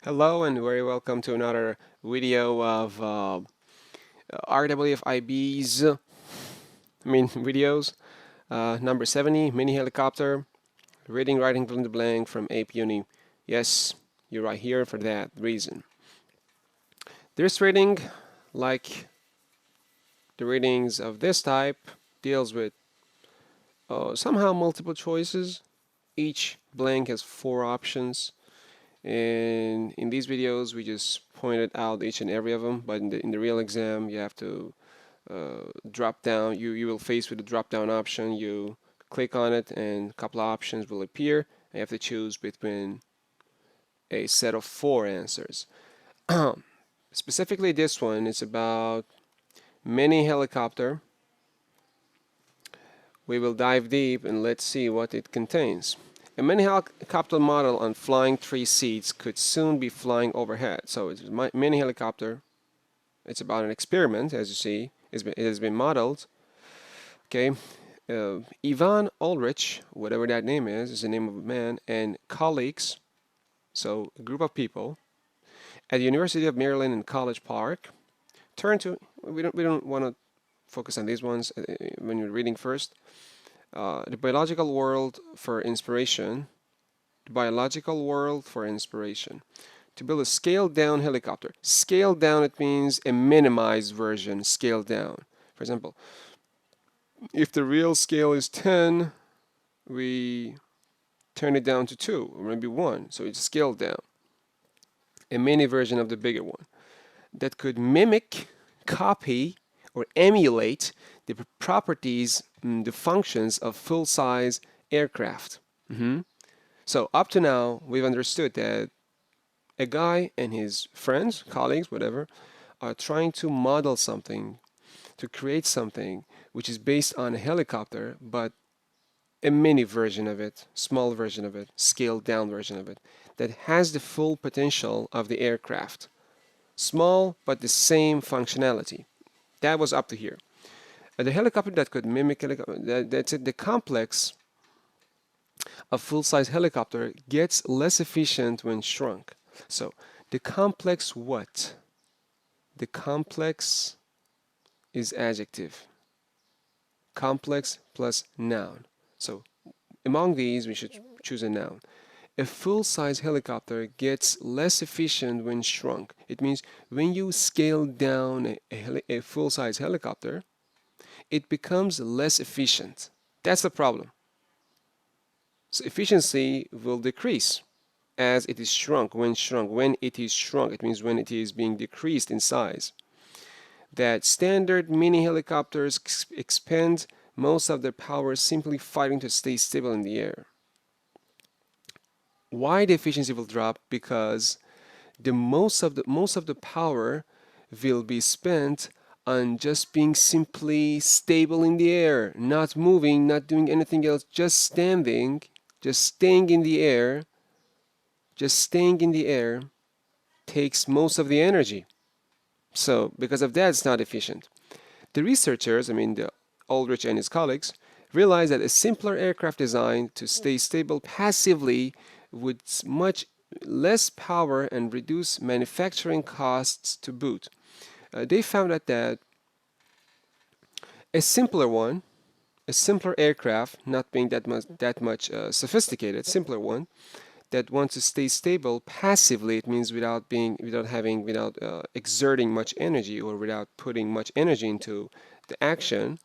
Hello and very welcome to another video of RWFIB's, videos. Number 70, mini helicopter, reading, writing, fill in the blank from APEUni. Yes, you're right here for that reason. This reading, like the readings of this type, deals with somehow multiple choices. Each blank has 4 options. And in these videos, we just pointed out each and every of them, but in the real exam, you have to drop down. You will face with the drop down option. You click on it, and a couple of options will appear. And you have to choose between a set of 4 answers. Specifically, this one is about mini helicopter. We will dive deep and let's see what it contains. A mini helicopter model on flying 3 seats could soon be flying overhead. So it's a mini helicopter. It's about an experiment, as you see. It has been modeled. Okay, Ivan Ulrich, whatever that name is the name of a man, and colleagues, so a group of people, at the University of Maryland in College Park, we don't want to focus on these ones when you're reading first. The biological world for inspiration. The biological world for inspiration. To build a scaled down helicopter. Scaled down, it means a minimized version, scaled down. For example, if the real scale is 10, we turn it down to 2 or maybe 1, so it's scaled down. A mini version of the bigger one that could mimic, copy, or emulate the properties, the functions of full-size aircraft. So up to now, we've understood that a guy and his friends, colleagues, whatever, are trying to model something, to create something which is based on a helicopter, but a mini version of it, small version of it, scaled down version of it, that has the full potential of the aircraft. Small, but the same functionality. That was up to here. The helicopter that could mimic that's it. The complex of full-size helicopter gets less efficient when shrunk. So the complex what? The complex is adjective. Complex plus noun. So among these, we should choose a noun. A full-size helicopter gets less efficient when shrunk. It means when you scale down a full-size helicopter, it becomes less efficient. That's the problem. So efficiency will decrease as it is shrunk. When it is shrunk, it means when it is being decreased in size. That standard mini helicopters expend most of their power simply fighting to stay stable in the air. Why the efficiency will drop? Because most of the power will be spent on just being simply stable in the air, not moving, not doing anything else, just standing, just staying in the air. Just staying in the air takes most of the energy. So because of that, it's not efficient. The researchers, the Ulrich and his colleagues, realized that a simpler aircraft design to stay stable passively with much less power and reduce manufacturing costs to boot. They found out that a simpler aircraft, not being that much sophisticated, simpler one, that wants to stay stable passively, it means without exerting much energy or without putting much energy into the action,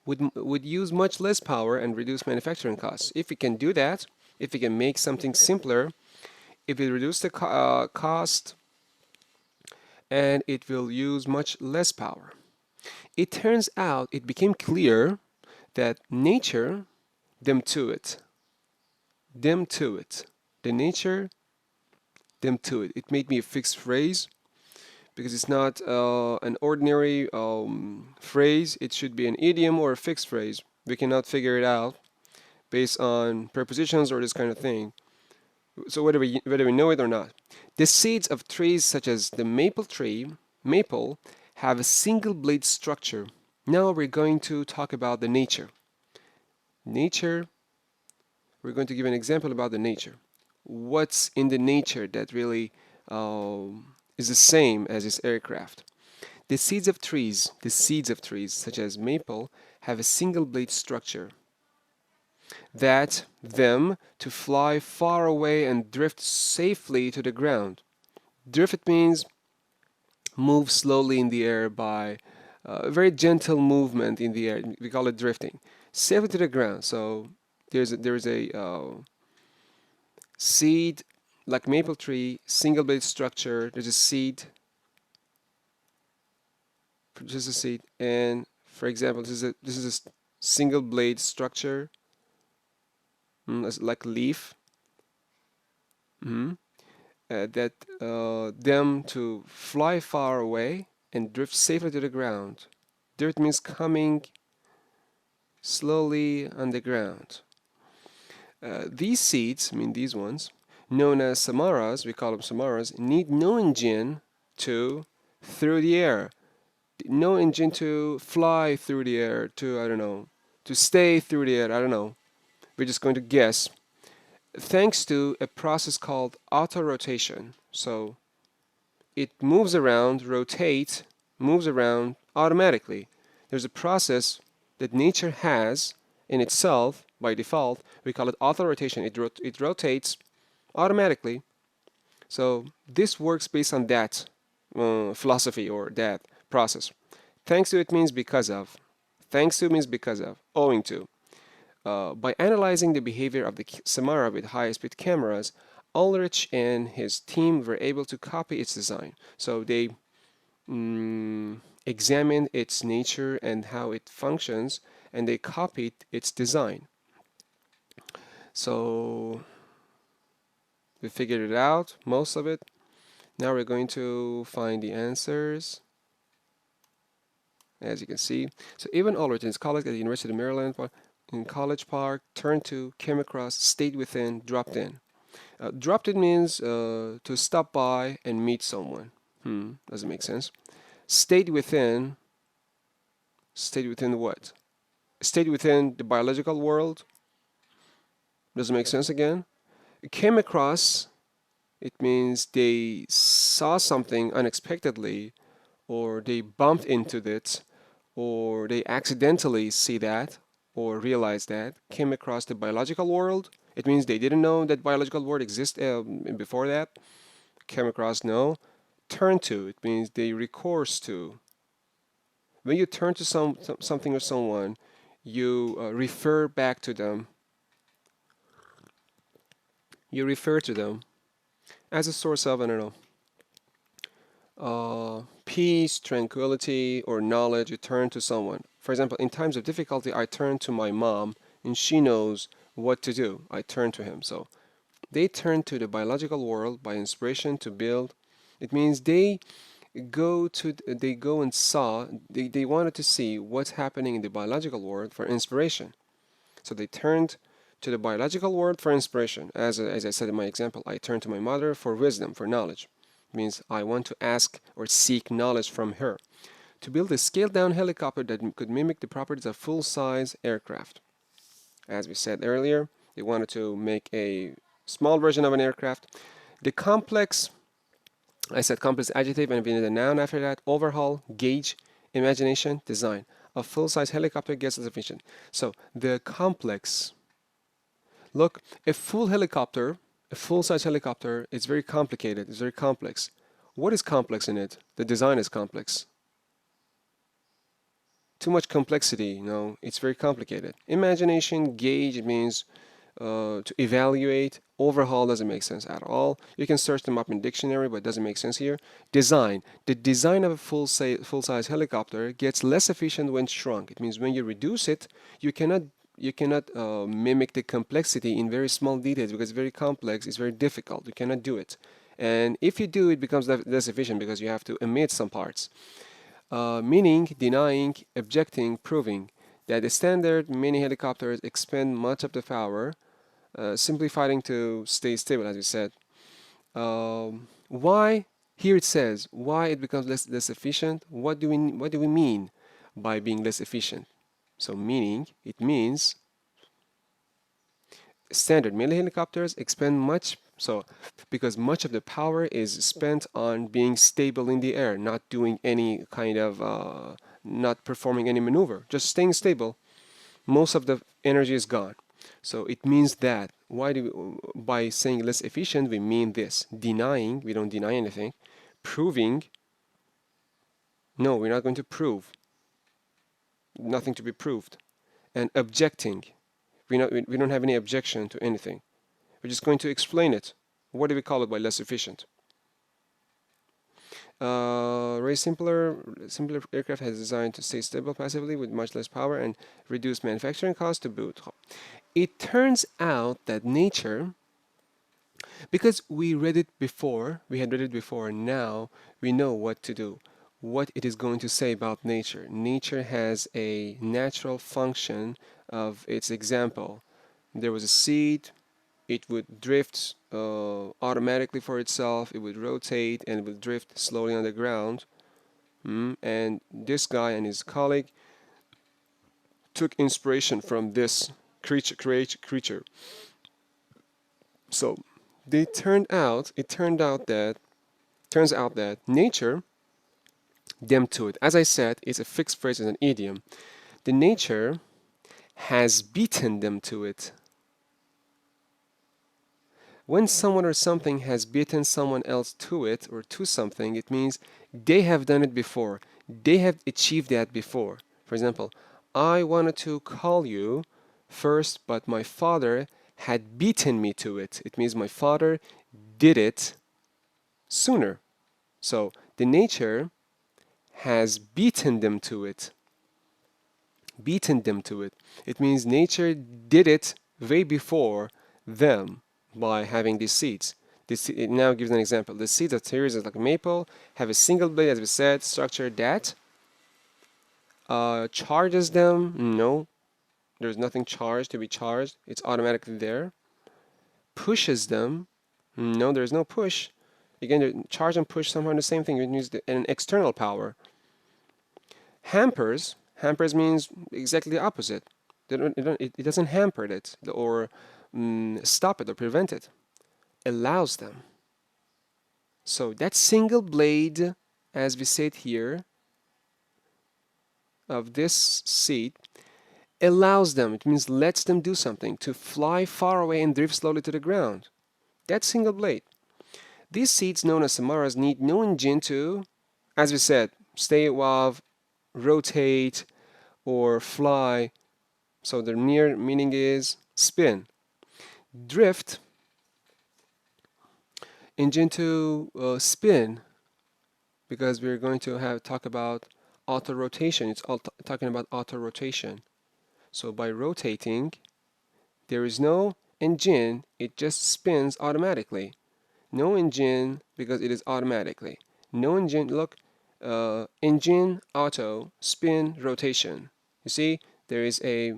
would use much less power and reduce manufacturing costs. If we can do that, if we can make something simpler, it will reduce the cost and it will use much less power. It turns out it became clear that nature, the nature, them to it. It made me a fixed phrase because it's not an ordinary phrase. It should be an idiom or a fixed phrase. We cannot figure it out based on prepositions or this kind of thing. So whether we know it or not. The seeds of trees such as the maple, have a single blade structure. Now we're going to talk about the nature. We're going to give an example about the nature. what's in the nature that really is the same as this aircraft. The seeds of trees, such as maple, have a single blade structure that them to fly far away and drift safely to the ground. Drift it means move slowly in the air by a very gentle movement in the air. We call it drifting. Safely to the ground. So there's a seed like maple tree, single blade structure. There's a seed, just a seed, and for example, this is a single blade structure, like a leaf. Mhm. That them to fly far away and drift safely to the ground. Drift means coming slowly on the ground. These seeds, I mean these ones, known as samaras, we call them samaras, need no engine to through the air. No engine to fly through the air, to, I don't know, to stay through the air, I don't know. We're just going to guess. Thanks to a process called auto-rotation. So it moves around, moves around automatically. There's a process that nature has in itself by default. We call it auto-rotation. It rotates automatically. So this works based on that philosophy or that process. Thanks to it means because of. Thanks to means because of, owing to. By analyzing the behavior of the Samara with high-speed cameras, Ulrich and his team were able to copy its design. So they examined its nature and how it functions, and they copied its design. So we figured it out, most of it. Now we're going to find the answers, as you can see. So even Ulrich and his colleagues at the University of Maryland in College Park turned to, came across, stayed within, dropped in. Dropped in means to stop by and meet someone. Doesn't make sense. Stayed within what? Stayed within the biological world. Doesn't make sense again. Came across, it means they saw something unexpectedly, or they bumped into it, or they accidentally see that, or realize that. Came across the biological world. It means they didn't know that biological world existed before that. Came across, no. Turn to, it means they recourse to. When you turn to something or someone, you refer back to them. You refer to them as a source of, I don't know, peace, tranquility, or knowledge. You turn to someone. For example, in times of difficulty, I turn to my mom, and she knows what to do. I turn to him. So they turn to the biological world by inspiration to build. It means they go and saw, they wanted to see what's happening in the biological world for inspiration. So they turned to the biological world for inspiration. As I said in my example, I turned to my mother for wisdom, for knowledge. It means I want to ask or seek knowledge from her. To build a scaled-down helicopter that could mimic the properties of full-size aircraft. As we said earlier, they wanted to make a small version of an aircraft. The complex, I said complex adjective and we need a noun after that. Overhaul, gauge, imagination, design. A full-size helicopter gets sufficient. So the complex, look, a full-size helicopter, it's very complicated, it's very complex. What is complex in it? The design is complex. Too much complexity, it's very complicated. Imagination, gauge, it means to evaluate. Overhaul doesn't make sense at all. You can search them up in dictionary, but it doesn't make sense here. Design. The design of a full-size helicopter gets less efficient when shrunk. It means when you reduce it, you cannot mimic the complexity in very small details because it's very complex, it's very difficult. You cannot do it. And if you do, it becomes less efficient because you have to omit some parts. Meaning, denying, objecting, proving that the standard mini helicopters expend much of the power, simply fighting to stay stable, as we said. Why? Here it says why it becomes less efficient. What do we mean by being less efficient? So meaning, it means standard mini helicopters expend much So, because much of the power is spent on being stable in the air, not doing any kind of, not performing any maneuver, just staying stable. Most of the energy is gone. So it means that, by saying less efficient, we mean this. Denying, we don't deny anything. Proving, no, we're not going to prove. Nothing to be proved. And objecting, we don't have any objection to anything. We're just going to explain it. What do we call it by less efficient? Simpler aircraft has designed to stay stable passively with much less power and reduce manufacturing costs to boot. It turns out that nature, because we had read it before, now we know what to do, what it is going to say about nature. Nature has a natural function of its example. There was a seed, it would drift automatically for itself, it would rotate and it would drift slowly on the ground. And this guy and his colleague took inspiration from this creature. So it turned out that nature, them to it. As I said, it's a fixed phrase, it's an idiom. The nature has beaten them to it. When someone or something has beaten someone else to it or to something, it means they have done it before. They have achieved that before. For example, I wanted to call you first, but my father had beaten me to it. It means my father did it sooner. So the nature has beaten them to it. Beaten them to it. It means nature did it way before them by having these seeds. It now gives an example. The seeds of here is like a maple, have a single blade, as we said, structure that charges them. No, there's nothing charged to be charged. It's automatically there. Pushes them. No, there's no push. Again, charge and push somehow the same thing. It means an external power. Hampers means exactly the opposite. It doesn't hamper it or stop it or prevent it. Allows them. So that single blade, as we said here, of this seed, allows them, it means lets them do something, to fly far away and drift slowly to the ground. That single blade. These seeds, known as samaras, need no engine to, as we said, stay above, rotate, or fly. So the near meaning is spin. Drift, engine to spin, because we're going to talk about auto rotation. It's all talking about auto rotation. So by rotating, there is no engine, it just spins automatically. No engine because it is automatically. No engine, look, engine, auto, spin, rotation. You see, there is a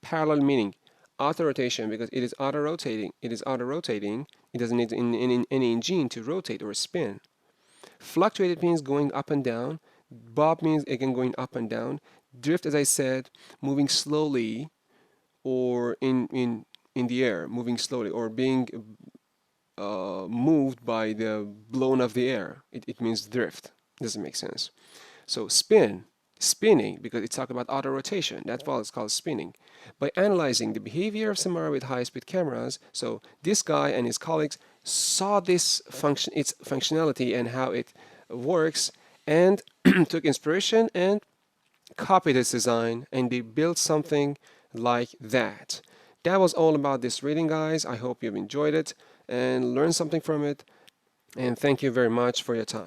parallel meaning. Auto rotation because it is auto rotating. It is auto rotating. It doesn't need any engine to rotate or spin. Fluctuated means going up and down. Bob means again going up and down. Drift, as I said, moving slowly or in the air, moving slowly or being moved by the blown of the air. It means drift. Doesn't make sense. So spinning, because it's talking about auto rotation. That's why it's called spinning. By analyzing the behavior of Samara with high-speed cameras, so this guy and his colleagues saw this function, its functionality and how it works, and took inspiration and copied its design, and they built something like that. That was all about this reading, guys. I hope you've enjoyed it and learned something from it. And thank you very much for your time.